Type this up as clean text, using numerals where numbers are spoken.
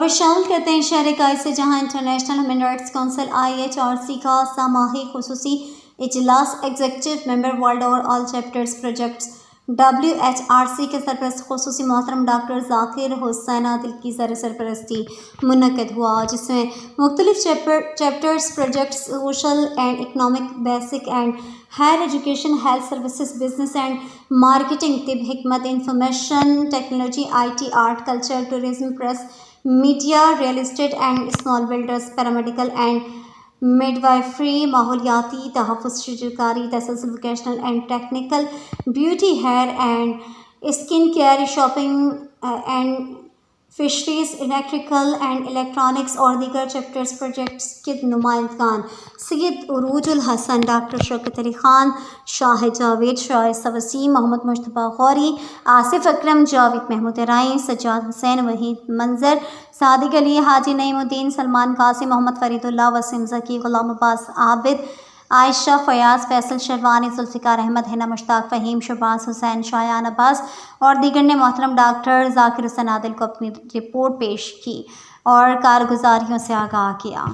خبر شامل کرتے ہیں شہر قائد سے، جہاں international human rights council IHRC کا ساماہی خصوصی اجلاس executive member world over all chapters projects WHRC کے سرپرست خصوصی محترم ڈاکٹر ذاکر حسین عادل کی زیر سرپرستی منعقد ہوا، جس میں مختلف chapters projects social and economic, basic and higher education, health services, business and marketing, طب، حکمت، information technology, IT، art, culture, tourism, press, media, real estate and small builders, paramedical and midwifery, ماحولیاتی تحفظ، شجرکاری، تسلسل، vocational and technical, beauty, hair and skin care, shopping and fisheries, electrical and electronics اور دیگر چیپٹرز پروجیکٹس کے نمائندگان سید عروج الحسن، ڈاکٹر شوکت علی خان، شاہد جاوید، شائستہ وسیم، محمد مجتبیٰ غوری، آصف اکرم، جاوید محمود ارائیں، سجاد حسین، وحید منظر، صادق علی، حاجی نعیم الدین، سلمان قاسم، محمد فرید اللہ، وسیم ذکی، غلام عباس عابد، عائشہ فیاض، فیصل شیروانی، ذوالفقار احمد، حنا مشتاق، فہیم، شہباز حسین، شایان عباس اور دیگر نے محترم ڈاکٹر ذاکر حسین عادل کو اپنی رپورٹ پیش کی اور کارگزاریوں سے آگاہ کیا۔